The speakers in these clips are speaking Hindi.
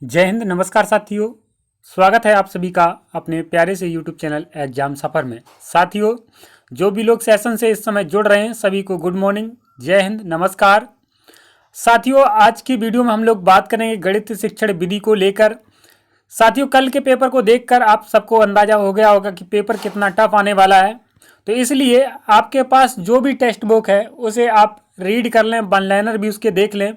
जय हिंद। नमस्कार साथियों, स्वागत है आप सभी का अपने प्यारे से यूट्यूब चैनल एग्जाम सफ़र में। साथियों, जो भी लोग सेशन से इस समय जुड़ रहे हैं सभी को गुड मॉर्निंग, जय हिंद, नमस्कार। साथियों, आज की वीडियो में हम लोग बात करेंगे गणित शिक्षण विधि को लेकर। साथियों, कल के पेपर को देखकर आप सबको अंदाजा हो गया होगा कि पेपर कितना टफ आने वाला है, तो इसलिए आपके पास जो भी टेक्स्ट बुक है उसे आप रीड कर लें, वन लाइनर भी उसके देख लें।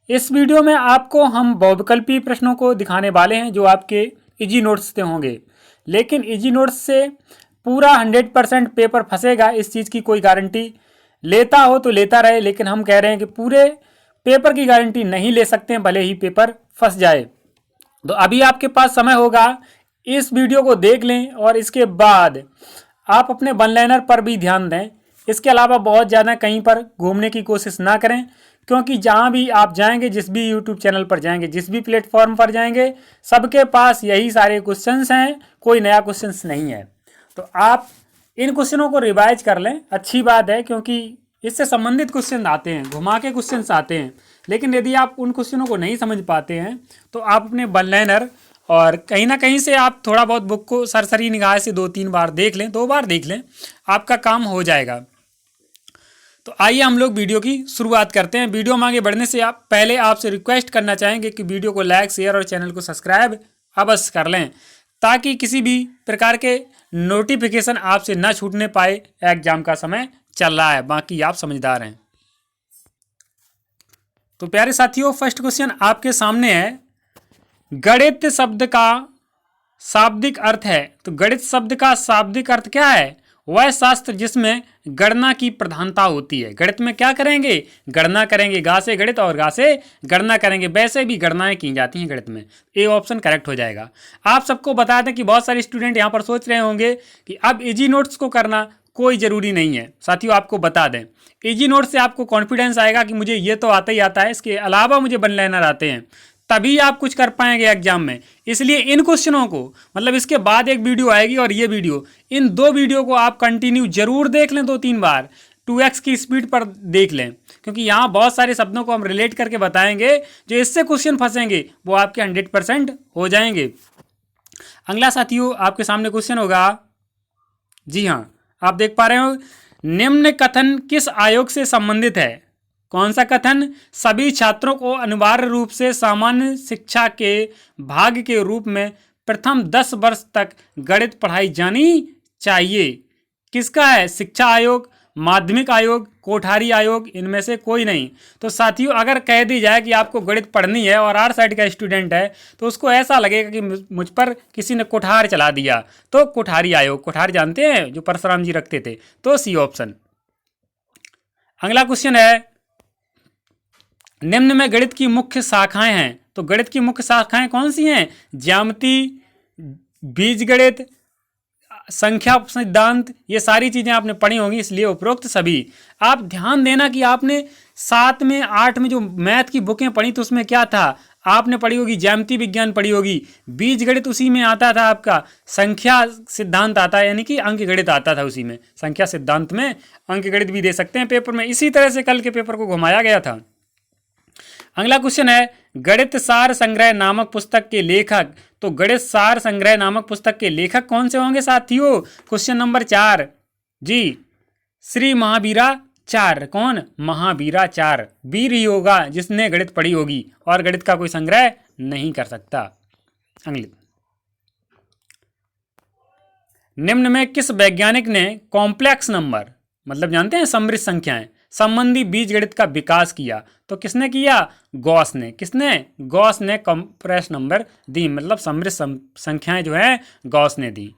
इस वीडियो में आपको हम बहुविकल्पी प्रश्नों को दिखाने वाले हैं जो आपके इजी नोट्स से होंगे, लेकिन इजी नोट्स से पूरा 100% पेपर फंसेगा इस चीज़ की कोई गारंटी लेता हो तो लेता रहे, लेकिन हम कह रहे हैं कि पूरे पेपर की गारंटी नहीं ले सकते हैं, भले ही पेपर फंस जाए। तो अभी आपके पास समय होगा, इस वीडियो को देख लें और इसके बाद आप अपने वन लाइनर पर भी ध्यान दें। इसके अलावा बहुत ज़्यादा कहीं पर घूमने की कोशिश ना करें, क्योंकि जहाँ भी आप जाएंगे, जिस भी यूट्यूब चैनल पर जाएंगे, जिस भी प्लेटफॉर्म पर जाएंगे, सबके पास यही सारे क्वेश्चंस हैं, कोई नया क्वेश्चंस नहीं है। तो आप इन क्वेश्चनों को रिवाइज कर लें, अच्छी बात है, क्योंकि इससे संबंधित क्वेश्चन आते हैं, घुमा के क्वेश्चंस आते हैं। लेकिन यदि आप उन क्वेश्चनों को नहीं समझ पाते हैं तो आप अपने वन लाइनर और कहीं ना कहीं से आप थोड़ा बहुत बुक को सरसरी निगाह से 2-3 बार देख लें, 2 बार देख लें, आपका काम हो जाएगा। तो आइए हम लोग वीडियो की शुरुआत करते हैं। वीडियो में आगे बढ़ने से आप पहले आपसे रिक्वेस्ट करना चाहेंगे कि वीडियो को लाइक, शेयर और चैनल को सब्सक्राइब अवश्य कर लें, ताकि किसी भी प्रकार के नोटिफिकेशन आपसे न छूटने पाए। एग्जाम का समय चल रहा है, बाकी आप समझदार हैं। तो प्यारे साथियों, फर्स्ट क्वेश्चन आपके सामने है, गणित शब्द का शाब्दिक अर्थ है। तो गणित शब्द का शाब्दिक अर्थ क्या है? वह शास्त्र जिसमें गणना की प्रधानता होती है। गणित में क्या करेंगे? गणना करेंगे। गा से गणित और गा से गणना करेंगे। वैसे भी गणनाएं की जाती हैं गणित में। ए ऑप्शन करेक्ट हो जाएगा। आप सबको बता दें कि बहुत सारे स्टूडेंट यहाँ पर सोच रहे होंगे कि अब इजी नोट्स को करना कोई ज़रूरी नहीं है। साथियों, आपको बता दें, इजी नोट से आपको कॉन्फिडेंस आएगा कि मुझे ये तो आता ही आता है, इसके अलावा मुझे वन लाइनर आते हैं, तभी आप कुछ कर पाएंगे एग्जाम में। इसलिए इन क्वेश्चनों को, मतलब इसके बाद एक वीडियो आएगी और ये वीडियो, इन 2 वीडियो को आप कंटिन्यू जरूर देख लें, 2-3 बार 2x की स्पीड पर देख लें, क्योंकि यहाँ बहुत सारे शब्दों को हम रिलेट करके बताएंगे, जो इससे क्वेश्चन फंसेंगे वो आपके 100% हो जाएंगे। अगला साथियों, आपके सामने क्वेश्चन होगा, जी हाँ, आप देख पा रहे हो, निम्न कथन किस आयोग से संबंधित है? कौन सा कथन? सभी छात्रों को अनिवार्य रूप से सामान्य शिक्षा के भाग के रूप में प्रथम 10 वर्ष तक गणित पढ़ाई जानी चाहिए। किसका है? शिक्षा आयोग, माध्यमिक आयोग, कोठारी आयोग, इनमें से कोई नहीं। तो साथियों, अगर कह दी जाए कि आपको गणित पढ़नी है और आर्ट साइड का स्टूडेंट है, तो उसको ऐसा लगेगा कि मुझ पर किसी ने कोठार चला दिया। तो कोठारी आयोग, कोठार जानते हैं जो परशुराम जी रखते थे, तो सी ऑप्शन। अगला क्वेश्चन है, निम्न में गणित की मुख्य शाखाएं हैं। तो गणित की मुख्य शाखाएं कौन सी हैं? ज्यामिति, बीजगणित, संख्या सिद्धांत, ये सारी चीजें आपने पढ़ी होंगी, इसलिए उपरोक्त सभी। आप ध्यान देना कि आपने 7 में 8 में जो मैथ की बुकें पढ़ी तो उसमें क्या था? आपने पढ़ी होगी ज्यामिति विज्ञान पढ़ी होगी, बीजगणित उसी में आता था, आपका संख्या सिद्धांत आता है, यानी कि अंक गणित आता था उसी में। संख्या सिद्धांत में अंक गणित भी दे सकते हैं पेपर में। इसी तरह से कल के पेपर को घुमाया गया था। अगला क्वेश्चन है, गणित सार संग्रह नामक पुस्तक के लेखक। तो गणित सार संग्रह नामक पुस्तक के लेखक कौन से होंगे साथियों? क्वेश्चन नंबर 4, जी, श्री महावीराचार्य। कौन? महावीराचार्य। वीर ही होगा जिसने गणित पढ़ी होगी, और गणित का कोई संग्रह नहीं कर सकता। अगली, निम्न में किस वैज्ञानिक ने कॉम्प्लेक्स नंबर, मतलब जानते हैं समृद्ध संख्याएं, संबंधी बीजगणित का विकास किया? तो किसने किया? गॉस ने। किसने? गॉस ने कॉम्प्लेक्स नंबर दी, मतलब समृद्ध संख्याएं जो है गॉस ने दी।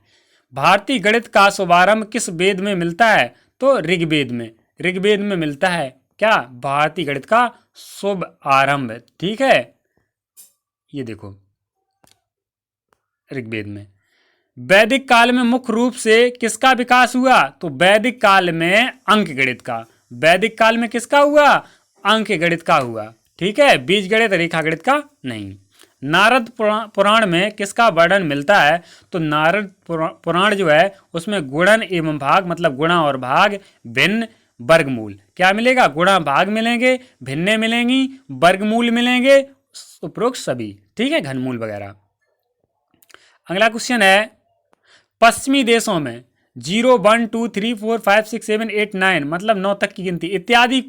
भारतीय गणित का शुभारंभ किस वेद में मिलता है? तो ऋग्वेद में। ऋग्वेद में मिलता है क्या? भारतीय गणित का शुभ आरंभ। ठीक है, ये देखो ऋग्वेद में। वैदिक काल में मुख्य रूप से किसका विकास हुआ? तो वैदिक काल में अंक गणित का। वैदिक काल में किसका हुआ? अंक गणित का हुआ। ठीक है, बीज गणित, रेखा गणित का नहीं। नारद पुराण में किसका वर्णन मिलता है? तो नारद पुराण जो है उसमें गुणन एवं भाग, मतलब गुणा और भाग, भिन्न, वर्गमूल। क्या मिलेगा? गुणा भाग मिलेंगे, भिन्ने मिलेंगी, वर्गमूल मिलेंगे, उपरोक्त सभी, ठीक है, घनमूल वगैरह। अगला क्वेश्चन है, पश्चिमी देशों में 0, 1, 2, 3, 4, 5, 6, 7, 8, 9 मतलब 9 तक की गिनती इत्यादि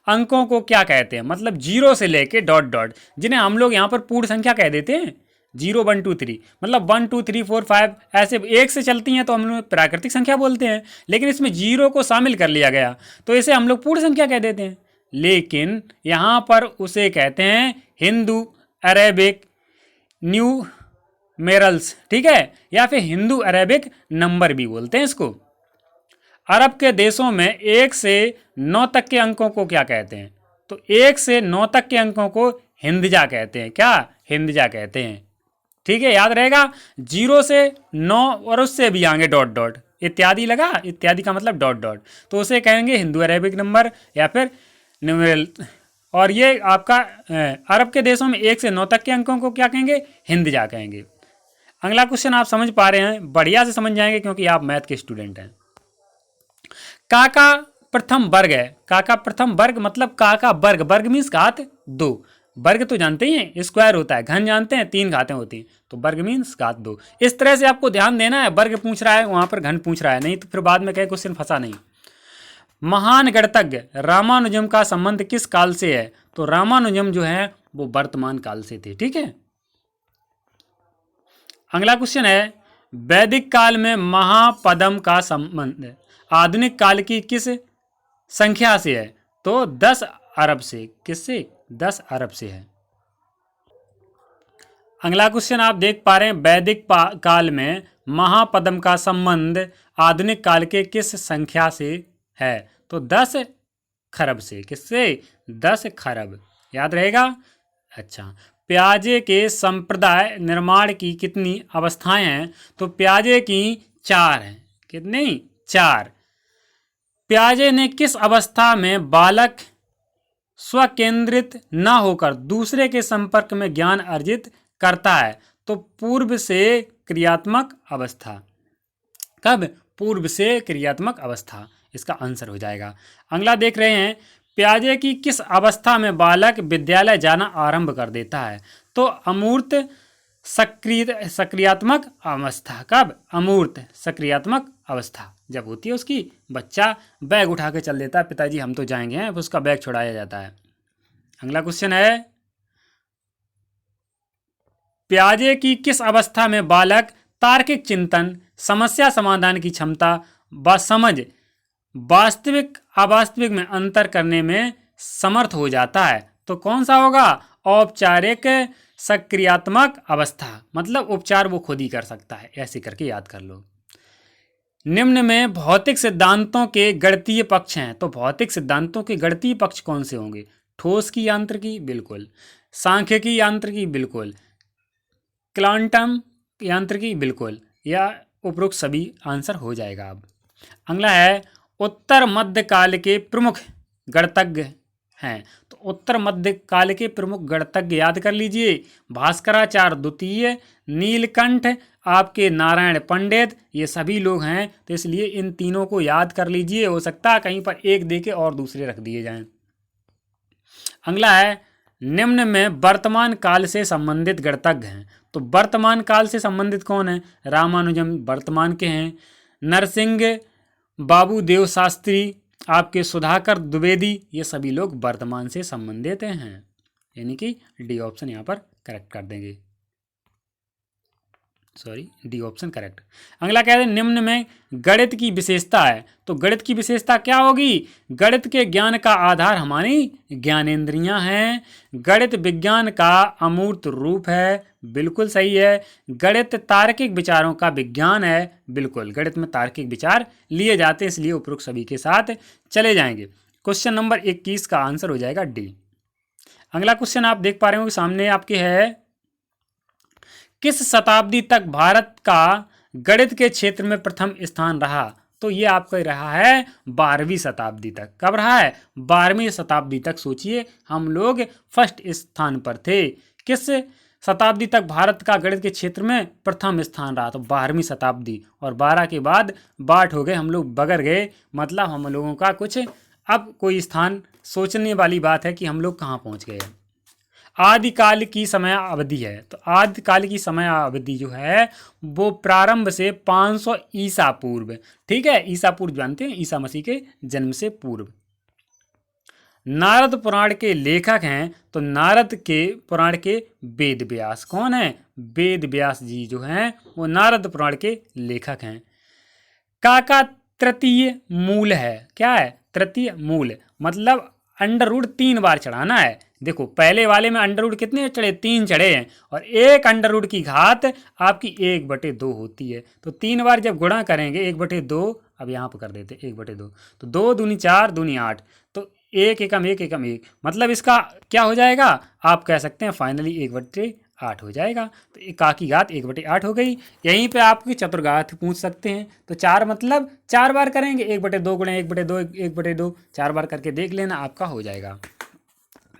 अंकों को क्या कहते हैं? मतलब 0 से लेके डॉट डॉट, जिन्हें हम लोग यहाँ पर पूर्ण संख्या कह देते हैं। 0, 1, 2, 3 मतलब 1, 2, 3, 4, 5 ऐसे एक से चलती हैं तो हम लोग प्राकृतिक संख्या बोलते हैं, लेकिन इसमें 0 को शामिल कर लिया गया तो इसे हम लोग पूर्ण संख्या कह देते हैं। लेकिन यहाँ पर उसे कहते हैं हिंदू अरेबिक न्यूमेरल्स, ठीक है, या फिर हिंदू अरेबिक नंबर भी बोलते हैं इसको। अरब के देशों में 1 से 9 तक के अंकों को क्या कहते हैं? तो 1 से 9 तक के अंकों को हिंदजा कहते हैं। क्या? हिंदजा कहते हैं, ठीक है, याद रहेगा। 0 से 9 और उससे भी आगे डॉट डॉट इत्यादि लगा, इत्यादि का मतलब डॉट डॉट, तो उसे कहेंगे हिंदू अरेबिक नंबर या फिर न्यूमेरल। और ये आपका अरब के देशों में 1 से 9 तक के अंकों को क्या कहेंगे? हिंदजा कहेंगे। अगला क्वेश्चन आप समझ पा रहे हैं, बढ़िया से समझ जाएंगे क्योंकि आप मैथ के स्टूडेंट हैं। काका प्रथम वर्ग है। काका प्रथम वर्ग मतलब काका वर्ग, वर्ग मीन्स घात 2, वर्ग तो जानते ही हैं स्क्वायर होता है, घन जानते हैं 3 घातें होती हैं, तो वर्ग मीन्स घात 2। इस तरह से आपको ध्यान देना है, वर्ग पूछ रहा है वहां पर घन पूछ रहा है, नहीं तो फिर बाद में कहे क्वेश्चन फंसा नहीं। महान गणितज्ञ रामानुजम का संबंध किस काल से है? तो रामानुजम जो है वो वर्तमान काल से थे, ठीक है। अगला क्वेश्चन है, वैदिक काल में महापदम का संबंध आधुनिक काल की किस संख्या से है? तो 10 अरब से। किससे? 10 अरब से है। अगला क्वेश्चन आप देख पा रहे हैं, वैदिक काल में महापदम का संबंध आधुनिक काल के किस संख्या से है? तो 10 खरब से। किससे? 10 खरब, याद रहेगा। अच्छा, प्याजे के संप्रदाय निर्माण की कितनी अवस्थाएं हैं? तो प्याजे की 4 हैं। कितनी? 4। प्याजे ने किस अवस्था में बालक स्वकेंद्रित न होकर दूसरे के संपर्क में ज्ञान अर्जित करता है? तो पूर्व से क्रियात्मक अवस्था। कब? पूर्व से क्रियात्मक अवस्था, इसका आंसर हो जाएगा। अगला देख रहे हैं, प्याजे की किस अवस्था में बालक विद्यालय जाना आरंभ कर देता है? तो अमूर्त सक्रियात्मक अवस्था। कब? अमूर्त सक्रियात्मक अवस्था जब होती है उसकी, बच्चा बैग उठा के चल देता है, पिताजी हम तो जाएंगे हैं, उसका बैग छुड़ाया जाता है। अगला क्वेश्चन है, प्याजे की किस अवस्था में बालक तार्किक चिंतन, समस्या समाधान की क्षमता व समझ, वास्तविक अवास्तविक में अंतर करने में समर्थ हो जाता है? तो कौन सा होगा? औपचारिक सक्रियात्मक अवस्था, मतलब उपचार वो खुद ही कर सकता है, ऐसे करके याद कर लो। निम्न में भौतिक सिद्धांतों के गणितीय पक्ष हैं, तो भौतिक सिद्धांतों के गणितीय पक्ष कौन से होंगे? ठोस की यांत्रिकी, बिल्कुल। सांख्यिकी यांत्रिकी, बिल्कुल। क्वांटम यांत्रिकी, बिल्कुल, या उपरोक्त सभी आंसर हो जाएगा। अब अगला है, उत्तर मध्य काल के प्रमुख गणितज्ञ हैं। तो उत्तर मध्य काल के प्रमुख गणितज्ञ याद कर लीजिए, भास्कराचार्य द्वितीय, नीलकंठ, आपके नारायण पंडित, ये सभी लोग हैं, तो इसलिए इन तीनों को याद कर लीजिए। हो सकता है कहीं पर एक देके और दूसरे रख दिए जाएं। अगला है, निम्न में वर्तमान काल से संबंधित गणितज्ञ हैं। तो वर्तमान काल से संबंधित कौन है? रामानुजम वर्तमान के हैं, नरसिंह बाबूदेव शास्त्री, आपके सुधाकर द्विवेदी, ये सभी लोग वर्तमान से संबंधित हैं, यानी कि डी ऑप्शन यहाँ पर करेक्ट कर देंगे, सॉरी डी ऑप्शन करेक्ट। अगला कहते हैं, निम्न में गणित की विशेषता है। तो गणित की विशेषता क्या होगी? गणित के ज्ञान का आधार हमारी ज्ञानेंद्रियां हैं, गणित विज्ञान का अमूर्त रूप है, बिल्कुल सही है। गणित तार्किक विचारों का विज्ञान है, बिल्कुल, गणित में तार्किक विचार लिए जाते हैं, इसलिए उपरोक्त सभी के साथ चले जाएंगे। क्वेश्चन नंबर 21 का आंसर हो जाएगा डी। अगला क्वेश्चन आप देख पा रहे हो सामने आपके है, किस शताब्दी तक भारत का गणित के क्षेत्र में प्रथम स्थान रहा? तो ये आपका रहा है 12वीं शताब्दी तक। कब रहा है? 12वीं शताब्दी तक। सोचिए हम लोग फर्स्ट स्थान पर थे। किस शताब्दी तक भारत का गणित के क्षेत्र में प्रथम स्थान रहा? तो 12वीं शताब्दी, और 12 के बाद बाट हो गए, हम लोग बगर गए, मतलब हम लोगों का कुछ अब कोई स्थान सोचने वाली बात है कि हम लोग कहाँ पहुँच गए। आदिकाल की समय अवधि है। तो आदिकाल की समय अवधि जो है वो प्रारंभ से 500 ईसा पूर्व, ठीक है, ईसा पूर्व जानते हैं, ईसा मसीह के जन्म से पूर्व। नारद पुराण के लेखक हैं, तो नारद के पुराण के वेद व्यास कौन है? वेद व्यास जी जो हैं वो नारद पुराण के लेखक हैं। का तृतीय मूल है, क्या है? तृतीय मूल, मतलब अंडर रूट 3 बार चढ़ाना है। देखो पहले वाले में अंडर रूट कितने चढ़े? 3 चढ़े हैं, और एक अंडर रूट की घात आपकी 1/2 होती है। तो 3 बार जब गुणा करेंगे 1/2, अब यहाँ पर कर देते 1/2, तो 2 दूनी 4 दूनी 8, तो 1 एकम 1 एकम 1, मतलब इसका क्या हो जाएगा? आप कह सकते हैं फाइनली 1/8 हो जाएगा। तो का की घात 1/8 हो गई। यहीं पे आपकी चतुर्घात पूछ सकते हैं, तो 4 मतलब 4 बार करेंगे, 1/2 गुणे 1/2 1/2, 4 बार करके देख लेना, आपका हो जाएगा।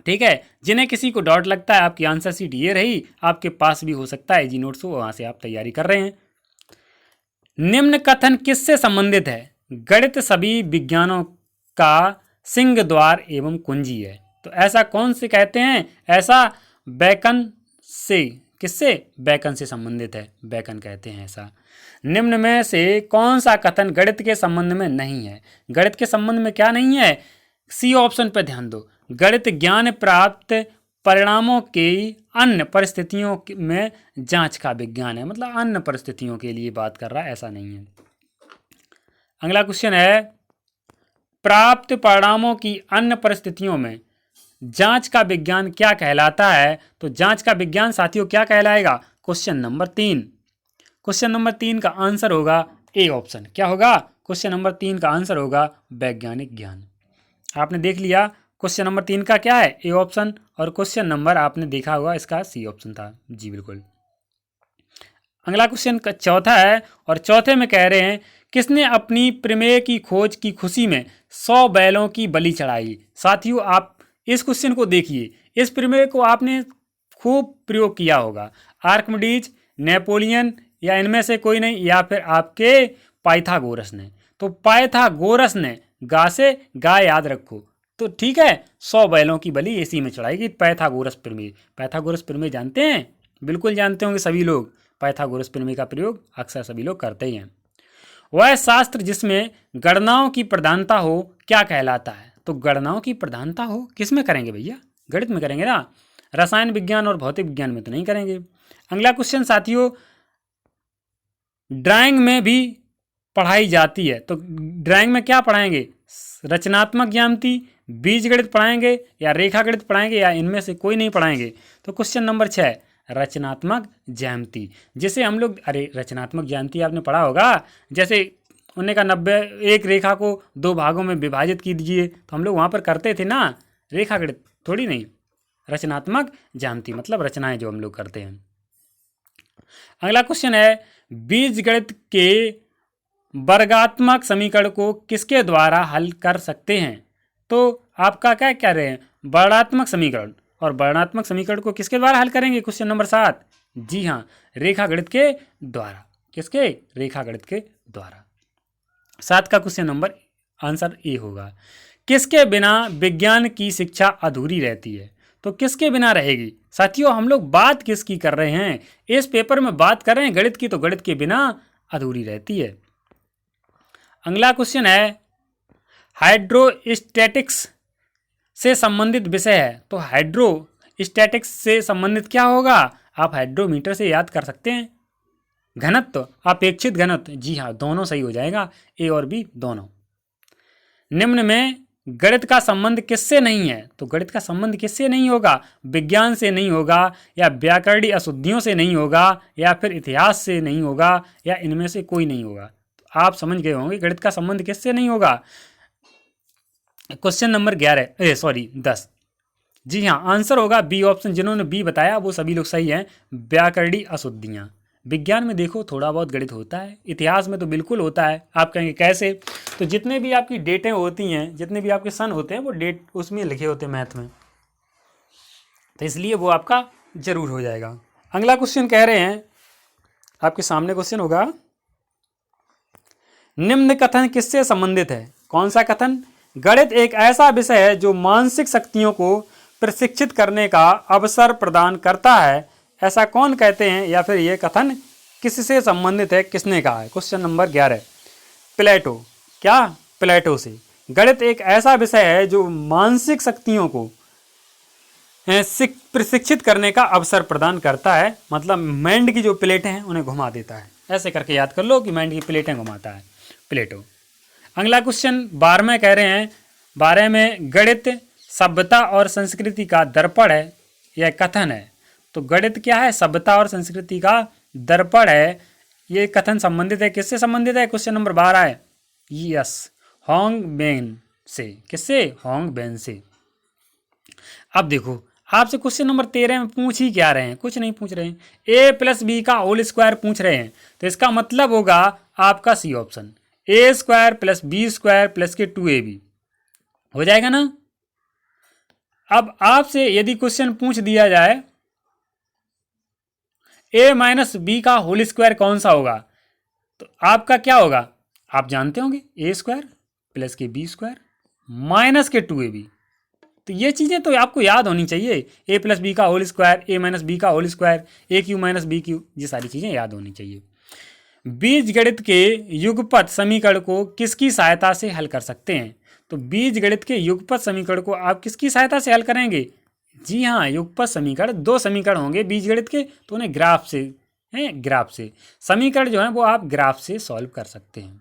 ठीक है, जिन्हें किसी को डाउट लगता है आपकी आंसर शीट ये रही, आपके पास भी हो सकता है जी नोट्स हो, वहां से आप तैयारी कर रहे हैं। निम्न कथन किससे संबंधित है? गणित सभी विज्ञानों का सिंह द्वार एवं कुंजी है। तो ऐसा कौन से कहते हैं? ऐसा बैकन से, किससे? बैकन से संबंधित है, बैकन कहते हैं ऐसा। निम्न में से कौन सा कथन गणित के संबंध में नहीं है? गणित के संबंध में क्या नहीं है? सी ऑप्शन पर ध्यान दो। गणित ज्ञान प्राप्त परिणामों के अन्य परिस्थितियों में जांच का विज्ञान है, मतलब अन्य परिस्थितियों के लिए बात कर रहा है, ऐसा नहीं है। अगला क्वेश्चन है, प्राप्त परिणामों की अन्य परिस्थितियों में जांच का विज्ञान क्या कहलाता है? तो जांच का विज्ञान साथियों क्या कहलाएगा? Question number 3। क्वेश्चन नंबर 3 का आंसर होगा ए ऑप्शन। क्या होगा? क्वेश्चन नंबर 3 का आंसर होगा वैज्ञानिक ज्ञान। आपने देख लिया क्वेश्चन नंबर 3 का क्या है? ए ऑप्शन, और क्वेश्चन नंबर आपने देखा होगा इसका सी ऑप्शन था। जी बिल्कुल। अगला क्वेश्चन का चौथा है, और चौथे में कह रहे हैं किसने अपनी प्रमेय की खोज की खुशी में 100 बैलों की बलि चढ़ाई? साथियों आप इस क्वेश्चन को देखिए, इस प्रमेय को आपने खूब प्रयोग किया होगा। आर्किमिडीज, नेपोलियन, या इनमें से कोई नहीं, या फिर आपके पाइथागोरस ने। तो पाइथागोरस ने गा से गा याद रखो, तो ठीक है, 100 बैलों की बलि इसी में चढ़ाएगी। पाइथागोरस प्रमेय, पाइथागोरस प्रमेय जानते हैं? बिल्कुल जानते होंगे सभी लोग। पाइथागोरस प्रमेय का प्रयोग अक्सर सभी लोग करते ही हैं। वह शास्त्र जिसमें गणनाओं की प्रधानता हो क्या कहलाता है? तो गणनाओं की प्रधानता हो किस में करेंगे भैया? गणित में करेंगे ना, रसायन विज्ञान और भौतिक विज्ञान में तो नहीं करेंगे। अगला क्वेश्चन साथियों, ड्राइंग में भी पढ़ाई जाती है, तो ड्राइंग में क्या पढ़ाएंगे? रचनात्मक ज्यामिति, बीजगणित पढ़ाएंगे, या रेखा गणित पढ़ाएंगे, या इनमें से कोई नहीं पढ़ाएंगे? तो क्वेश्चन नंबर 6 रचनात्मक ज्यामिति, जिसे हम लोग, अरे रचनात्मक ज्यामिति आपने पढ़ा होगा, जैसे उन्होंने कहा 90 एक रेखा को 2 भागों में विभाजित कीजिए, तो हम लोग वहाँ पर करते थे ना, रेखा गणित थोड़ी नहीं, रचनात्मक ज्यामिति मतलब रचनाएं जो हम लोग करते हैं। अगला क्वेश्चन है, बीजगणित के वर्गात्मक समीकरण को किसके द्वारा हल कर सकते हैं? तो आपका क्या कह रहे हैं? वर्णात्मक समीकरण, और वर्णात्मक समीकरण को किसके द्वारा हल करेंगे? क्वेश्चन नंबर 7, जी हाँ, रेखा गणित के द्वारा। किसके? रेखा गणित के द्वारा। 7 का क्वेश्चन नंबर आंसर ए होगा। किसके बिना विज्ञान की शिक्षा अधूरी रहती है? तो किसके बिना रहेगी? साथियों हम लोग बात किसकी कर रहे हैं? इस पेपर में बात कर रहे हैं गणित की, तो गणित के बिना अधूरी रहती है। अगला क्वेश्चन है, हाइड्रोस्टैटिक्स से संबंधित विषय है, तो हाइड्रोस्टैटिक्स से संबंधित क्या होगा? आप हाइड्रोमीटर से याद कर सकते हैं। घनत्व, अपेक्षित घनत्व, जी हाँ, दोनों सही हो जाएगा, ए और बी दोनों। निम्न में गणित का संबंध किससे नहीं है? तो गणित का संबंध किससे नहीं होगा? विज्ञान से नहीं होगा, या व्याकरणीय अशुद्धियों से नहीं होगा, या फिर इतिहास से नहीं होगा, या इनमें से कोई नहीं होगा। तो आप समझ गए होंगे गणित का संबंध किससे नहीं होगा। क्वेश्चन नंबर 10, जी हाँ, आंसर होगा बी ऑप्शन। जिन्होंने बी बताया वो सभी लोग सही हैं, व्याकरणीय अशुद्धियाँ। विज्ञान में देखो थोड़ा बहुत गणित होता है, इतिहास में तो बिल्कुल होता है। आप कहेंगे कैसे? तो जितने भी आपकी डेटें होती हैं, जितने भी आपके सन होते हैं, वो डेट उसमें लिखे होते हैं मैथ में, तो इसलिए वो आपका जरूर हो जाएगा। अगला क्वेश्चन कह रहे हैं, आपके सामने क्वेश्चन होगा, निम्न कथन किससे संबंधित है? कौन सा कथन? गणित एक ऐसा विषय है जो मानसिक शक्तियों को प्रशिक्षित करने का अवसर प्रदान करता है, ऐसा कौन कहते हैं, या फिर यह कथन किससे संबंधित है, किसने कहा है। क्वेश्चन नंबर 11, प्लेटो। क्या? प्लेटो से। गणित एक ऐसा विषय है जो मानसिक शक्तियों को प्रशिक्षित करने का अवसर प्रदान करता है, मतलब माइंड की जो प्लेटें हैं उन्हें घुमा देता है। ऐसे करके याद कर लो कि माइंड की प्लेटें घुमाता है प्लेटो। अगला क्वेश्चन 12 कह रहे हैं, 12 में गणित सभ्यता और संस्कृति का दर्पण है, यह कथन है। तो गणित क्या है? सभ्यता और संस्कृति का दर्पण है। ये कथन संबंधित है, किससे संबंधित है? क्वेश्चन नंबर 12 है, यस, होंगबेन से। किससे? होंगबेन से। अब देखो, आपसे क्वेश्चन नंबर 13 में पूछ ही क्या रहे हैं? कुछ नहीं पूछ रहे हैं, ए प्लस बी का होल स्क्वायर पूछ रहे हैं। तो इसका मतलब होगा आपका C option, A square plus B square plus के 2ab हो जाएगा ना। अब आपसे यदि क्वेश्चन पूछ दिया जाए ए माइनस बी का होल स्क्वायर कौन सा होगा, तो आपका क्या होगा? आप जानते होंगे, ए स्क्वायर प्लस के बी स्क्वायर माइनस के 2ab। तो ये चीज़ें तो आपको याद होनी चाहिए, ए प्लस बी का होल स्क्वायर, ए माइनस बी का होल स्क्वायर, ए क्यू माइनस बी क्यू, ये सारी चीज़ें याद होनी चाहिए। बीजगणित के युगपत समीकरण को किसकी सहायता से हल कर सकते हैं? तो बीजगणित के युगपत समीकरण को आप किसकी सहायता से हल करेंगे? जी हाँ, युगपत समीकरण, 2 समीकरण होंगे बीजगणित के, तो उन्हें ग्राफ से ग्राफ से समीकरण जो है वो आप ग्राफ से सॉल्व कर सकते हैं।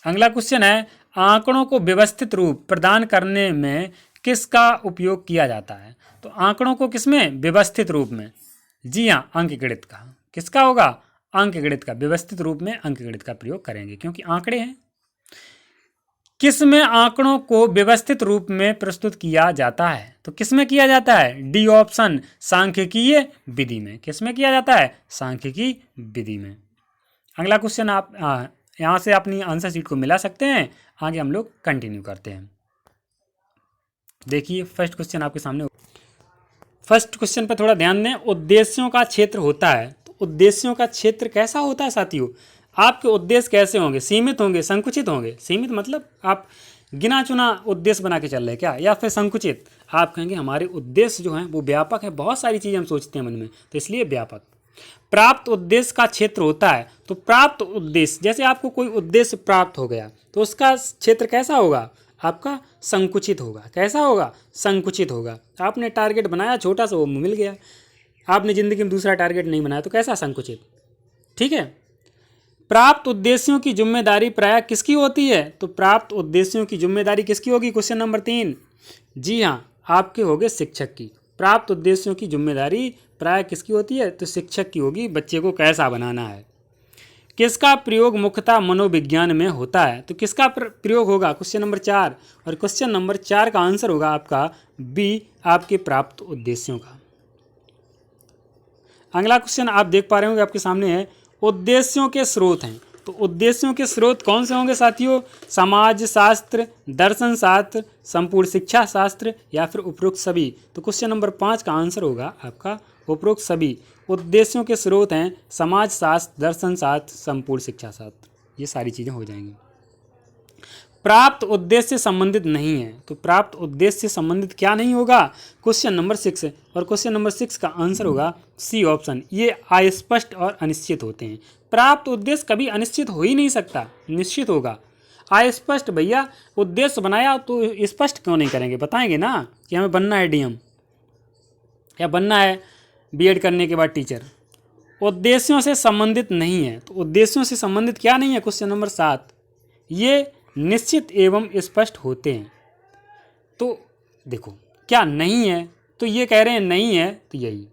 अगला क्वेश्चन है, आंकड़ों को व्यवस्थित रूप प्रदान करने में किसका उपयोग किया जाता है? तो आंकड़ों को किसमें? व्यवस्थित रूप में। जी हाँ, अंकगणित का। किसका होगा? अंकगणित का। व्यवस्थित रूप में अंकगणित का प्रयोग करेंगे, क्योंकि आंकड़े हैं। किस में आंकड़ों को व्यवस्थित रूप में प्रस्तुत किया जाता है? तो किस में किया जाता है? डी ऑप्शन, सांख्यिकीय विधि में। किस में किया जाता है? सांख्यिकीय विधि में। अगला क्वेश्चन आप यहाँ से अपनी आंसर शीट को मिला सकते हैं। आगे हम लोग कंटिन्यू करते हैं। देखिए फर्स्ट क्वेश्चन आपके सामने। फर्स्ट क्वेश्चन पर थोड़ा ध्यान दें। उद्देश्यों का क्षेत्र होता है, तो उद्देश्यों का क्षेत्र कैसा होता है साथियों? आपके उद्देश्य कैसे होंगे? सीमित होंगे, संकुचित होंगे? सीमित मतलब आप गिना चुना उद्देश्य बना के चल रहे हैं क्या, या फिर संकुचित? आप कहेंगे हमारे उद्देश्य जो हैं वो व्यापक है, बहुत सारी चीज़ें हम सोचते हैं मन में, तो इसलिए व्यापक। प्राप्त उद्देश्य का क्षेत्र होता है, तो प्राप्त उद्देश्य, जैसे आपको कोई उद्देश्य प्राप्त हो गया तो उसका क्षेत्र कैसा होगा? आपका संकुचित होगा। कैसा होगा? संकुचित होगा। आपने टारगेट बनाया छोटा सा, वो मिल गया। आपने ज़िंदगी में दूसरा टारगेट नहीं बनाया, तो कैसा? संकुचित। ठीक है। प्राप्त उद्देश्यों की जिम्मेदारी प्रायः किसकी होती है? तो प्राप्त उद्देश्यों की जिम्मेदारी किसकी होगी? Question number 3। जी हाँ, आपके होगे शिक्षक की। प्राप्त उद्देश्यों की जिम्मेदारी प्रायः किसकी होती है? तो शिक्षक की होगी। बच्चे को कैसा बनाना है। किसका प्रयोग मुख्यतः मनोविज्ञान में होता है? तो किसका प्रयोग होगा? Question number 4। और क्वेश्चन नंबर 4 का आंसर होगा आपका बी, आपके प्राप्त उद्देश्यों का। अगला क्वेश्चन आप देख पा रहे होंगे आपके सामने है, उद्देश्यों के स्रोत हैं। तो उद्देश्यों के स्रोत कौन से होंगे साथियों? समाज शास्त्र, दर्शन शास्त्र, संपूर्ण शिक्षा शास्त्र, या फिर उपरोक्त सभी। तो क्वेश्चन नंबर 5 का आंसर होगा आपका उपरोक्त सभी। उद्देश्यों के स्रोत हैं समाज शास्त्र, दर्शन शास्त्र, संपूर्ण शिक्षा शास्त्र, ये सारी चीज़ें हो जाएंगी। प्राप्त उद्देश्य से संबंधित नहीं है, तो प्राप्त उद्देश्य से संबंधित क्या नहीं होगा? Question number 6। और क्वेश्चन नंबर 6 का आंसर होगा सी ऑप्शन, ये अस्पष्ट और अनिश्चित होते हैं। प्राप्त उद्देश्य कभी अनिश्चित हो ही नहीं सकता, निश्चित होगा। अस्पष्ट, भैया उद्देश्य बनाया तो स्पष्ट क्यों नहीं करेंगे? बताएंगे ना कि हमें बनना है डीएम या बनना है बीएड करने के बाद टीचर। उद्देश्यों से संबंधित नहीं है, तो उद्देश्यों से संबंधित क्या नहीं है? क्वेश्चन नंबर 7, ये निश्चित एवं स्पष्ट होते हैं। तो देखो क्या नहीं है, तो ये कह रहे हैं नहीं है, तो यही।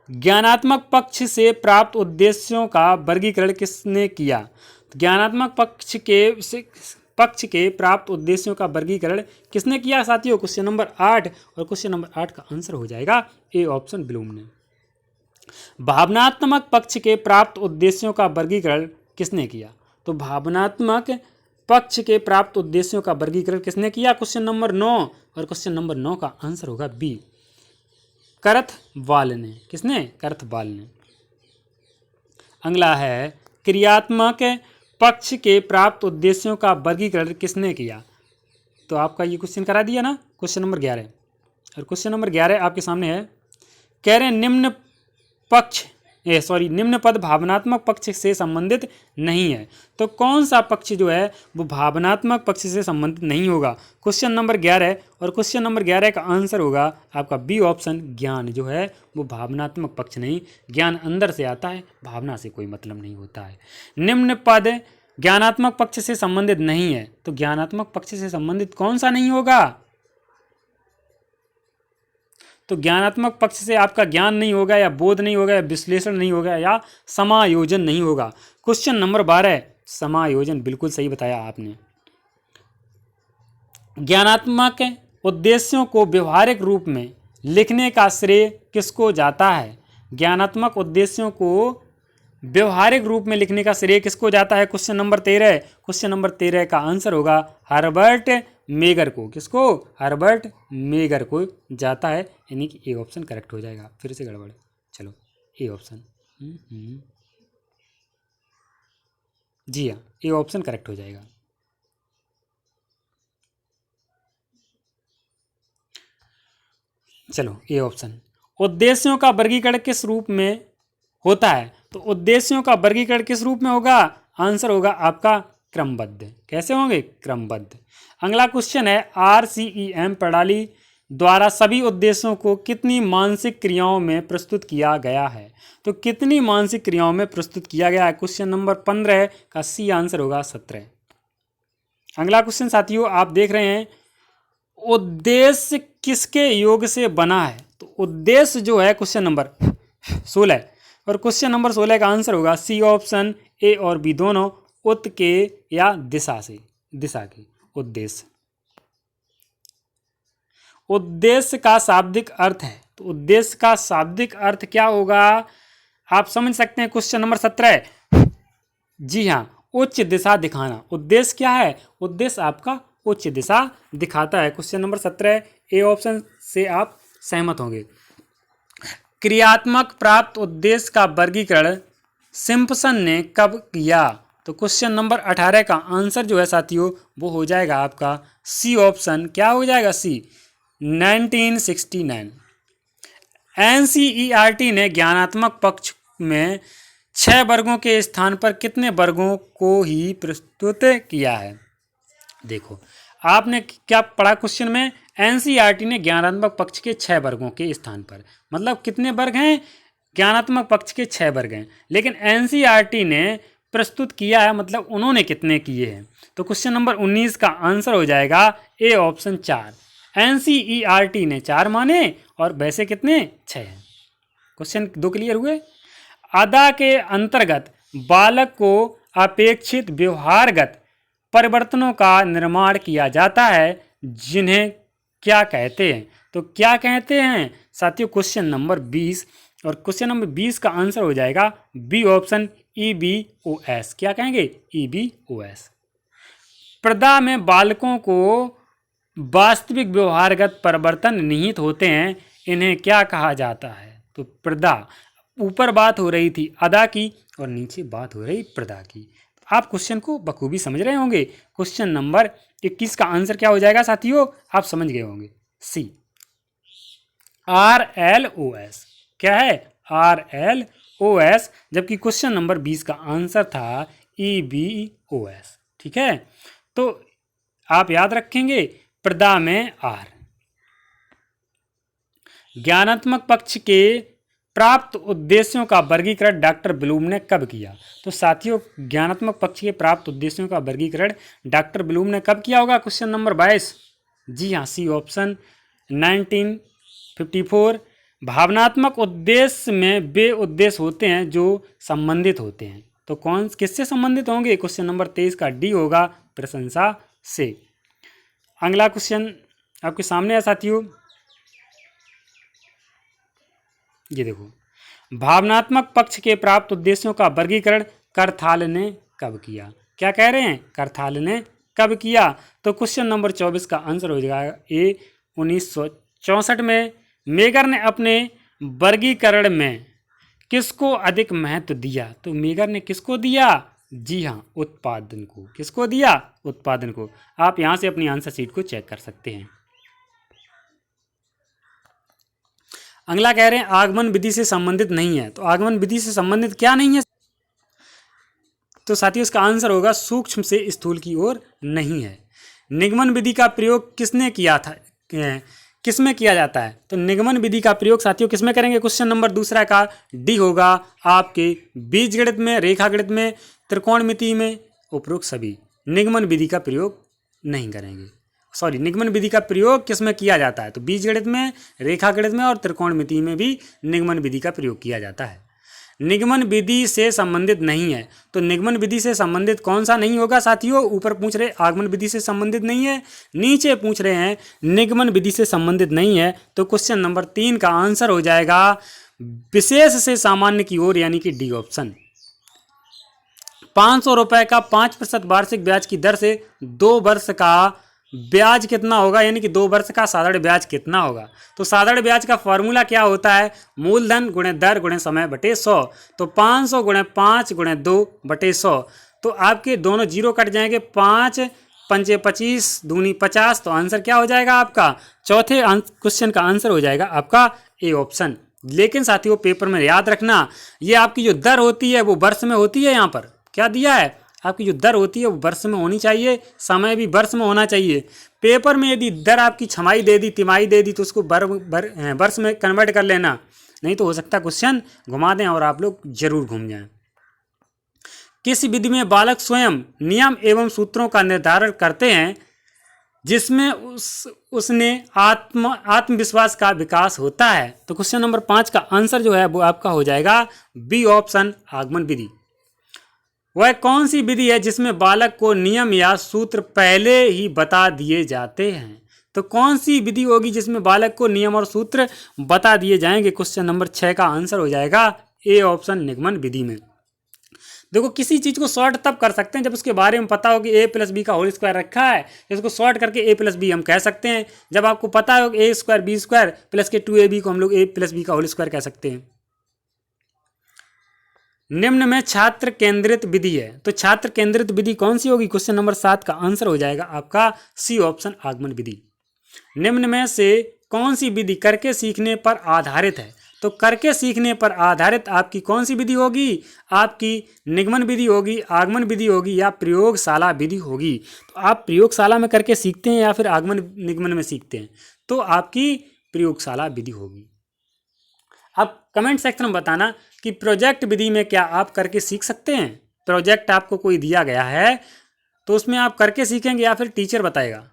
ज्ञानात्मक पक्ष से प्राप्त उद्देश्यों का वर्गीकरण किसने किया? ज्ञानात्मक पक्ष के प्राप्त उद्देश्यों का वर्गीकरण किसने किया साथियों? Question number 8। और क्वेश्चन नंबर 8 का आंसर हो जाएगा ए ऑप्शन, ब्लूम ने। भावनात्मक पक्ष के प्राप्त उद्देश्यों का वर्गीकरण किसने किया? तो भावनात्मक पक्ष के प्राप्त उद्देश्यों का वर्गीकरण किसने किया? Question number 9। और क्वेश्चन नंबर 9 का आंसर होगा बी, करथवाल ने। किसने? करथवाल ने। अगला है, क्रियात्मक पक्ष के प्राप्त उद्देश्यों का वर्गीकरण किसने किया? तो आपका ये क्वेश्चन करा दिया ना, क्वेश्चन नंबर 11। और क्वेश्चन नंबर 11 आपके सामने है, कह रहे हैं निम्न पद भावनात्मक पक्ष से संबंधित नहीं है। तो कौन सा पक्ष जो है वो भावनात्मक पक्ष से संबंधित नहीं होगा? क्वेश्चन नंबर 11, और क्वेश्चन नंबर 11 का आंसर होगा आपका बी ऑप्शन, ज्ञान जो है वो भावनात्मक पक्ष नहीं। ज्ञान अंदर से आता है, भावना से कोई मतलब नहीं होता है। निम्न पद ज्ञानात्मक पक्ष से संबंधित नहीं है, तो ज्ञानात्मक पक्ष से संबंधित कौन सा नहीं होगा? तो ज्ञानात्मक पक्ष से आपका ज्ञान नहीं होगा, या बोध नहीं होगा, या विश्लेषण नहीं होगा, या समायोजन नहीं होगा। क्वेश्चन नंबर 12, समायोजन, बिल्कुल सही बताया आपने। ज्ञानात्मक उद्देश्यों को व्यवहारिक रूप में लिखने का श्रेय किसको जाता है? ज्ञानात्मक उद्देश्यों को व्यवहारिक रूप में लिखने का श्रेय किसको जाता है? Question number 13। क्वेश्चन नंबर 13 का आंसर होगा हर्बर्ट मेगर को। किसको? हर्बर्ट मेगर को जाता है, यानी कि ए ऑप्शन करेक्ट हो जाएगा। फिर से गड़बड़, चलो ए ऑप्शन, जी हाँ, ए ऑप्शन करेक्ट हो जाएगा। चलो ए ऑप्शन। उद्देश्यों का वर्गीकरण किस रूप में होता है? तो उद्देश्यों का वर्गीकरण किस रूप में होगा? आंसर होगा आपका क्रमबद्ध। कैसे होंगे? क्रमबद्ध। अगला क्वेश्चन है, RCEM प्रणाली द्वारा सभी उद्देश्यों को कितनी मानसिक क्रियाओं में प्रस्तुत किया गया है? तो कितनी मानसिक क्रियाओं में प्रस्तुत किया गया है? क्वेश्चन नंबर 15 का सी आंसर होगा 17। अगला क्वेश्चन साथियों आप देख रहे हैं, उद्देश्य किसके योग से बना है? तो उद्देश्य जो है क्वेश्चन नंबर 16, और क्वेश्चन नंबर 16 का आंसर होगा सी ऑप्शन, ए और बी दोनों, उत के या दिशा से, दिशा के। उद्देश्य, उद्देश्य का शाब्दिक अर्थ है, तो उद्देश्य का शाब्दिक अर्थ क्या होगा आप समझ सकते हैं। क्वेश्चन नंबर 17, जी हाँ, उच्च दिशा दिखाना। उद्देश्य क्या है? उद्देश्य आपका उच्च दिशा दिखाता है। क्वेश्चन नंबर 17 ए ऑप्शन से आप सहमत होंगे। क्रियात्मक प्राप्त उद्देश्य का वर्गीकरण सिम्पसन ने कब किया? तो क्वेश्चन नंबर 18 का आंसर जो है साथियों वो हो जाएगा आपका सी ऑप्शन। क्या हो जाएगा? सी, 1969। NCERT ने ज्ञानात्मक पक्ष में 6 वर्गों के स्थान पर कितने वर्गों को ही प्रस्तुत किया है? देखो आपने क्या पढ़ा क्वेश्चन में, NCERT ने ज्ञानात्मक पक्ष के 6 वर्गों के स्थान पर, मतलब कितने वर्ग हैं? ज्ञानात्मक पक्ष के 6 वर्ग हैं, लेकिन NCERT ने प्रस्तुत किया है, मतलब उन्होंने कितने किए हैं? तो क्वेश्चन नंबर 19 का आंसर हो जाएगा ए ऑप्शन, 4। NCERT ने 4 माने और वैसे कितने? 6 हैं। क्वेश्चन 2 क्लियर हुए। अदा के अंतर्गत बालक को अपेक्षित व्यवहारगत परिवर्तनों का निर्माण किया जाता है, जिन्हें क्या कहते हैं? तो क्या कहते हैं साथियों? क्वेश्चन नंबर 20, और क्वेश्चन नंबर 20 का आंसर हो जाएगा बी ऑप्शन, EBOS। क्या कहेंगे? EBOS। प्रदा में बालकों को वास्तविक व्यवहारगत परिवर्तन निहित होते हैं, इन्हें क्या कहा जाता है? तो प्रदा, ऊपर बात हो रही थी अदा की और नीचे बात हो रही प्रदा की। आप क्वेश्चन को बखूबी समझ रहे होंगे। क्वेश्चन नंबर 21 का आंसर क्या हो जाएगा साथियों? आप समझ गए होंगे, सी, RLOS। क्या है? RLOS। जबकि क्वेश्चन नंबर 20 का आंसर था EBOS। ठीक है, तो आप याद रखेंगे प्रदा में आर। ज्ञानात्मक पक्ष के प्राप्त उद्देश्यों का वर्गीकरण डॉक्टर ब्लूम ने कब किया? तो साथियों ज्ञानात्मक पक्ष के प्राप्त उद्देश्यों का वर्गीकरण डॉक्टर ब्लूम ने कब किया होगा? क्वेश्चन नंबर 22, जी हाँ, सी ऑप्शन, 1954। भावनात्मक उद्देश्य में वे उद्देश्य होते हैं जो संबंधित होते हैं, तो कौन किससे संबंधित होंगे? क्वेश्चन नंबर 23 का डी होगा, प्रशंसा से। अगला क्वेश्चन आपके सामने है साथियों, ये देखो, भावनात्मक पक्ष के प्राप्त उद्देश्यों का वर्गीकरण करथाल ने कब किया? क्या कह रहे हैं? करथाल ने कब किया? तो क्वेश्चन नंबर 24 का आंसर हो जाएगा ए, 1964 में। मेगर ने अपने वर्गीकरण में किसको अधिक महत्व दिया? तो मेगर ने किसको दिया? जी हाँ, उत्पादन को। किसको दिया? उत्पादन को। आप यहाँ से अपनी आंसर शीट को चेक कर सकते हैं। अगला कह रहे हैं आगमन विधि से संबंधित नहीं है। तो आगमन विधि से संबंधित क्या नहीं है? तो साथियों इसका आंसर होगा सूक्ष्म से स्थूल की ओर नहीं है। निगमन विधि का प्रयोग किसने किया था? किस में किया जाता है? तो निगमन विधि का प्रयोग साथियों किस में करेंगे? क्वेश्चन नंबर दूसरा का डी होगा आपके बीजगणित में, रेखागणित में, त्रिकोणमिति में, उपरोक्त सभी। निगमन विधि का प्रयोग नहीं करेंगे। सॉरी, निगमन विधि का प्रयोग किस में किया जाता है? तो बीजगणित में, रेखागणित में और त्रिकोणमिति में भी निगमन विधि का प्रयोग किया जाता है। निगमन विधि से संबंधित नहीं है। तो निगमन विधि से संबंधित कौन सा नहीं होगा साथियों? ऊपर पूछ रहे आगमन विधि से संबंधित नहीं है, नीचे पूछ रहे हैं निगमन विधि से संबंधित नहीं है। तो क्वेश्चन नंबर 3 का आंसर हो जाएगा विशेष से सामान्य की ओर, यानी कि डी ऑप्शन। 500 रुपए का 5% वार्षिक ब्याज की दर से 2 वर्ष का ब्याज कितना होगा, यानी कि 2 वर्ष का साधारण ब्याज कितना होगा? तो साधारण ब्याज का फॉर्मूला क्या होता है? मूलधन गुणे दर गुणे समय बटे 100। तो 500 गुणे 5 गुणे 2 बटे 100। तो आपके दोनों जीरो कट जाएंगे। 5 पंचे 25 दूनी 50। तो आंसर क्या हो जाएगा आपका? चौथे क्वेश्चन का आंसर हो जाएगा आपका ए ऑप्शन। लेकिन साथियों पेपर में याद रखना, ये आपकी जो दर होती है वो वर्ष में होती है। यहाँ पर क्या दिया है? आपकी जो दर होती है वो वर्ष में होनी चाहिए, समय भी वर्ष में होना चाहिए। पेपर में यदि दर आपकी छमाही दे दी, तिमाही दे दी, तो उसको वर्ष में कन्वर्ट कर लेना, नहीं तो हो सकता क्वेश्चन घुमा दें और आप लोग जरूर घूम जाएं। किस विधि में बालक स्वयं नियम एवं सूत्रों का निर्धारण करते हैं जिसमें उसने आत्मविश्वास का विकास होता है? तो क्वेश्चन नंबर 5 का आंसर जो है वो आपका हो जाएगा बी ऑप्शन, आगमन विधि। वह कौन सी विधि है जिसमें बालक को नियम या सूत्र पहले ही बता दिए जाते हैं? तो कौन सी विधि होगी जिसमें बालक को नियम और सूत्र बता दिए जाएंगे? क्वेश्चन नंबर 6 का आंसर हो जाएगा ए ऑप्शन, निगमन विधि में। देखो किसी चीज को शॉर्ट तब कर सकते हैं जब उसके बारे में पता हो कि ए प्लस बी का होल स्क्वायर रखा है। इसको शॉर्ट करके ए प्लस बी हम कह सकते हैं। जब आपको पता हो कि ए स्क्वायर बी स्क्वायर प्लस के 2ab को हम लोग ए प्लस बी का होल स्क्वायर कह सकते हैं। निम्न में छात्र केंद्रित विधि है। तो छात्र केंद्रित विधि कौन सी होगी? क्वेश्चन नंबर 7 का आंसर हो जाएगा आपका सी ऑप्शन, आगमन विधि। निम्न में से कौन सी विधि करके सीखने पर आधारित है? तो करके सीखने पर आधारित आपकी कौन सी विधि होगी? आपकी निगमन विधि होगी, आगमन विधि होगी या प्रयोगशाला विधि होगी? तो आप प्रयोगशाला में करके सीखते हैं या फिर आगमन निगमन में सीखते हैं? तो आपकी प्रयोगशाला विधि होगी। आप कमेंट सेक्शन में बताना कि प्रोजेक्ट विधि में क्या आप करके सीख सकते हैं? प्रोजेक्ट आपको कोई दिया गया है तो उसमें आप करके सीखेंगे या फिर टीचर बताएगा?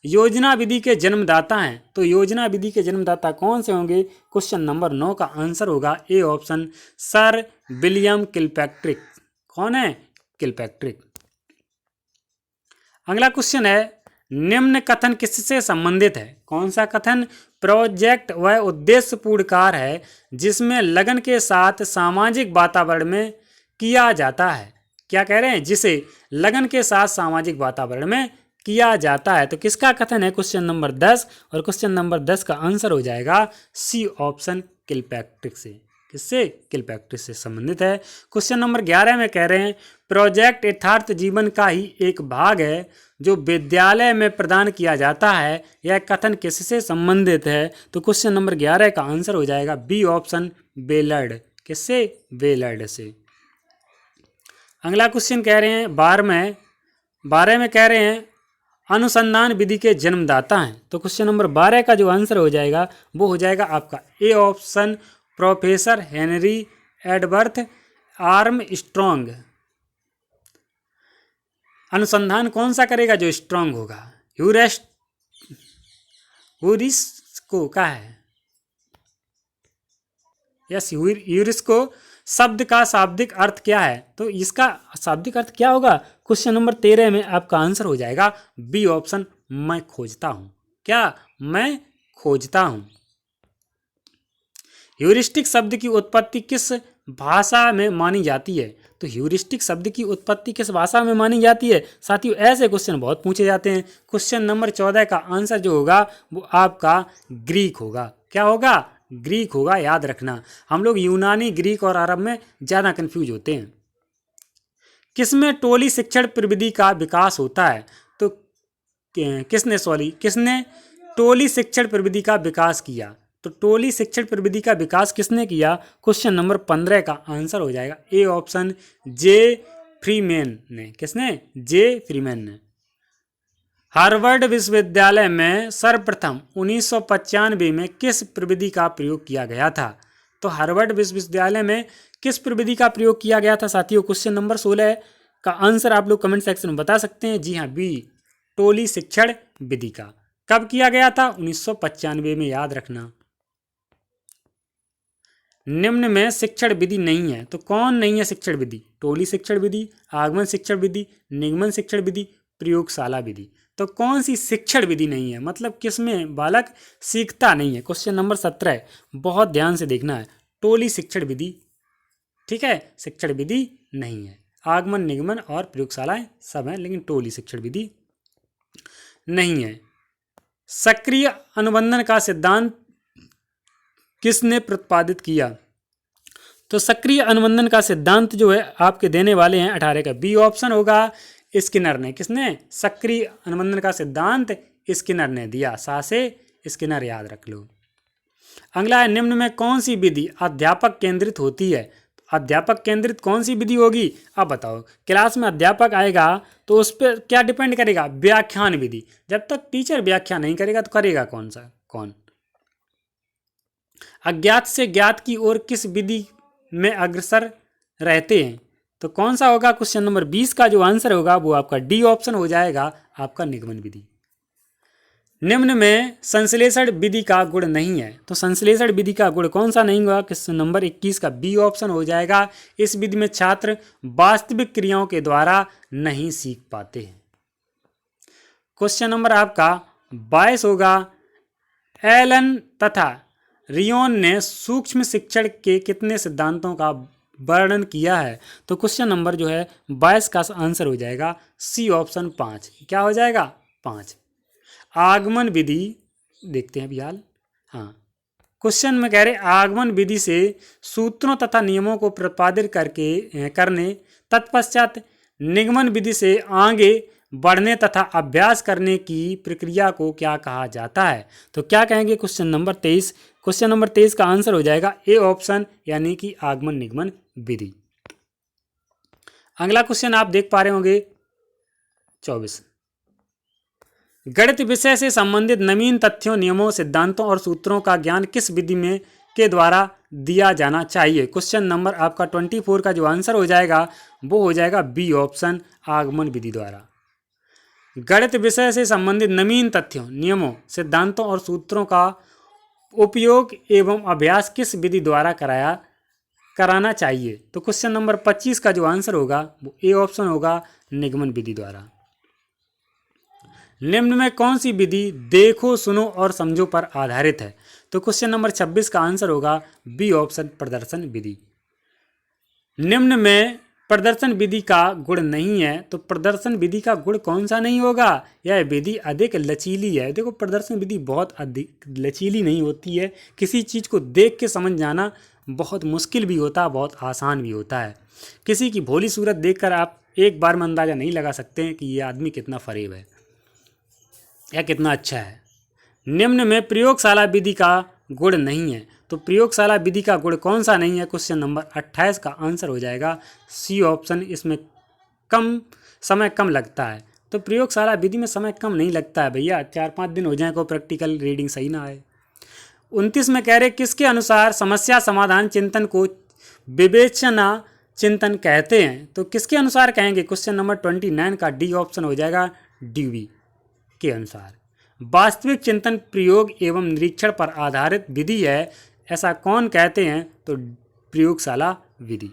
योजना विधि के जन्मदाता हैं। तो योजना विधि के जन्मदाता कौन से होंगे? क्वेश्चन नंबर 9 का आंसर होगा A option, sir William Kilpatrick. कौन है? किलपैट्रिक। अगला क्वेश्चन है निम्न कथन किससे संबंधित है? कौन सा कथन? प्रोजेक्ट वह उद्देश्यपूर्ण कार्य है जिसमें लगन के साथ सामाजिक वातावरण में किया जाता है। क्या कह रहे हैं? जिसे लगन के साथ सामाजिक वातावरण में किया जाता है। तो किसका कथन है? Question number 10। और क्वेश्चन नंबर 10 का आंसर हो जाएगा सी ऑप्शन, किलपैट्रिक से। किससे? किलपैट्रिक से संबंधित है। क्वेश्चन नंबर 11 में कह रहे हैं प्रोजेक्ट यथार्थ जीवन का ही एक भाग है जो विद्यालय में प्रदान किया जाता है। यह कथन किससे संबंधित है? तो क्वेश्चन नंबर 11 का आंसर हो जाएगा बी ऑप्शन, बेलर्ड। किससे? बेलर्ड से। अगला क्वेश्चन कह रहे हैं 12 में कह रहे हैं अनुसंधान विधि के जन्मदाता हैं। तो क्वेश्चन नंबर 12 का जो आंसर हो जाएगा वो हो जाएगा आपका A option, professor Henry Edward Armstrong. अनुसंधान कौन सा करेगा? जो स्ट्रांग होगा। ह्यूरिस्को का है, यस ह्यूरिस्को। शब्द का शाब्दिक अर्थ क्या है? तो इसका शाब्दिक अर्थ क्या होगा? क्वेश्चन नंबर 13 में आपका आंसर हो जाएगा बी ऑप्शन, मैं खोजता हूं। क्या? मैं खोजता हूं। ह्यूरिस्टिक शब्द की उत्पत्ति किस भाषा में मानी जाती है? तो ह्यूरिस्टिक शब्द की उत्पत्ति किस भाषा में मानी जाती है? साथियों ऐसे क्वेश्चन बहुत पूछे जाते हैं। क्वेश्चन नंबर 14 का आंसर जो होगा वो आपका ग्रीक होगा। क्या होगा? ग्रीक होगा। याद रखना, हम लोग यूनानी, ग्रीक और अरब में ज़्यादा कंफ्यूज होते हैं। किसमें टोली शिक्षण प्रविधि का विकास होता है? तो किसने टोली शिक्षण प्रविधि का विकास किया? तो टोली शिक्षण प्रविधि का विकास किसने किया? क्वेश्चन नंबर 15 का आंसर हो जाएगा ए ऑप्शन, जे फ्रीमैन ने। किसने? जे फ्रीमैन ने। हार्वर्ड विश्वविद्यालय में सर्वप्रथम 1995 में किस प्रविधि का प्रयोग किया गया था? तो हार्वर्ड विश्वविद्यालय में किस प्रविधि का प्रयोग किया गया था साथियों? क्वेश्चन नंबर 16 का आंसर आप लोग कमेंट सेक्शन में बता सकते हैं। जी हाँ, बी, टोली शिक्षण विधि का। कब किया गया था? 1995 में, याद रखना। निम्न में शिक्षण विधि नहीं है, तो कौन नहीं है शिक्षण विधि? टोली शिक्षण विधि, आगमन शिक्षण विधि, निगमन शिक्षण विधि, प्रयोगशाला विधि। तो कौन सी शिक्षण विधि नहीं है, मतलब किसमें बालक सीखता नहीं है? क्वेश्चन नंबर 17, बहुत ध्यान से देखना है। टोली शिक्षण विधि, ठीक है, शिक्षण विधि नहीं है। आगमन, निगमन और प्रयोगशालाएं सब हैं, लेकिन टोली शिक्षण विधि नहीं है। सक्रिय अनुबंधन का सिद्धांत किसने प्रतिपादित किया? तो सक्रिय अनुबंधन का सिद्धांत जो है आपके देने वाले हैं 18 का, बी ऑप्शन होगा स्किनर ने। किसने? सक्रिय अनुबंधन का सिद्धांत स्किनर ने दिया। सा से स्किनर, याद रख लो। अगला है, निम्न में कौन सी विधि अध्यापक केंद्रित होती है? अध्यापक केंद्रित कौन सी विधि होगी? अब बताओ, क्लास में अध्यापक आएगा तो उस पर क्या डिपेंड करेगा? व्याख्यान विधि। जब तक टीचर व्याख्या नहीं करेगा तो करेगा कौन? अज्ञात से ज्ञात की ओर किस विधि में अग्रसर रहते हैं? तो कौन सा होगा? क्वेश्चन नंबर 20 का जो आंसर होगा वो आपका डी ऑप्शन हो जाएगा, आपका निगमन विधि। निम्न में संश्लेषण विधि का गुण नहीं है, तो संश्लेषण विधि का गुण कौन सा नहीं होगा? क्वेश्चन नंबर 21 का बी ऑप्शन हो जाएगा। इस विधि में छात्र वास्तविक क्रियाओं के द्वारा नहीं सीख पाते हैं। क्वेश्चन नंबर आपका 22 होगा, एलन तथा रियोन ने सूक्ष्म शिक्षण के कितने सिद्धांतों का वर्णन किया है? तो क्वेश्चन नंबर जो है 22 का आंसर हो जाएगा सी ऑप्शन 5। क्या हो जाएगा? 5। आगमन विधि देखते हैं अभी हाल। हाँ, क्वेश्चन में कह रहे आगमन विधि से सूत्रों तथा नियमों को प्रतिपादित करने तत्पश्चात निगमन विधि से आगे बढ़ने तथा अभ्यास करने की प्रक्रिया को क्या कहा जाता है? तो क्या कहेंगे? Question number 23। क्वेश्चन नंबर 23 का आंसर हो जाएगा ए ऑप्शन, यानी कि आगमन निगमन विधि। अगला क्वेश्चन आप देख पा रहे होंगे 24। गणित विषय से संबंधित नवीन तथ्यों, नियमों, सिद्धांतों और सूत्रों का ज्ञान किस विधि में के द्वारा दिया जाना चाहिए? क्वेश्चन नंबर आपका 24 का जो आंसर हो जाएगा वो हो जाएगा बी ऑप्शन, आगमन विधि द्वारा। गणित विषय से संबंधित नवीन तथ्यों, नियमों, सिद्धांतों और सूत्रों का उपयोग एवं अभ्यास किस विधि द्वारा कराना चाहिए? तो क्वेश्चन नंबर 25 का जो आंसर होगा वो ए ऑप्शन होगा, निगमन विधि द्वारा। निम्न में कौन सी विधि देखो, सुनो और समझो पर आधारित है? तो क्वेश्चन नंबर 26 का आंसर होगा बी ऑप्शन, प्रदर्शन विधि। निम्न में प्रदर्शन विधि का गुण नहीं है, तो प्रदर्शन विधि का गुण कौन सा नहीं होगा? यह विधि अधिक लचीली है। देखो, प्रदर्शन विधि बहुत अधिक लचीली नहीं होती है। किसी चीज़ को देख के समझ जाना बहुत मुश्किल भी होता है, बहुत आसान भी होता है। किसी की भोली सूरत देखकर आप एक बार में अंदाज़ा नहीं लगा सकते हैं कि ये आदमी कितना फरेब है या कितना अच्छा है। निम्न में प्रयोगशाला विधि का गुण नहीं है, तो प्रयोगशाला विधि का गुण कौन सा नहीं है? क्वेश्चन नंबर 28 का आंसर हो जाएगा सी ऑप्शन, इसमें समय कम लगता है। तो प्रयोगशाला विधि में समय कम नहीं लगता है भैया, 4-5 दिन हो जाए को प्रैक्टिकल रीडिंग सही ना आए। 29 में कह रहे किसके अनुसार समस्या समाधान चिंतन को विवेचना चिंतन कहते हैं? तो किसके अनुसार कहेंगे? क्वेश्चन नंबर 29 का डी ऑप्शन हो जाएगा, ड्यूवी के अनुसार। वास्तविक चिंतन प्रयोग एवं निरीक्षण पर आधारित विधि है, ऐसा कौन कहते हैं? तो प्रयोगशाला विधि।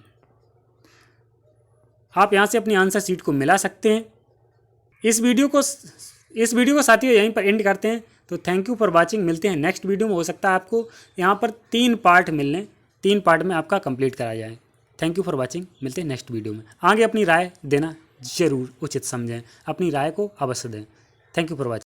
आप यहां से अपनी आंसर शीट को मिला सकते हैं। इस वीडियो को साथियों यहीं पर एंड करते हैं। तो थैंक यू फॉर वाचिंग। मिलते हैं नेक्स्ट वीडियो में। हो सकता है आपको यहाँ पर 3 पार्ट मिलने, 3 पार्ट में आपका कंप्लीट करा जाए। Thank you for watching. मिलते हैं नेक्स्ट वीडियो में। आगे अपनी राय देना जरूर उचित समझें, अपनी राय को अवश्य दें। Thank you for watching.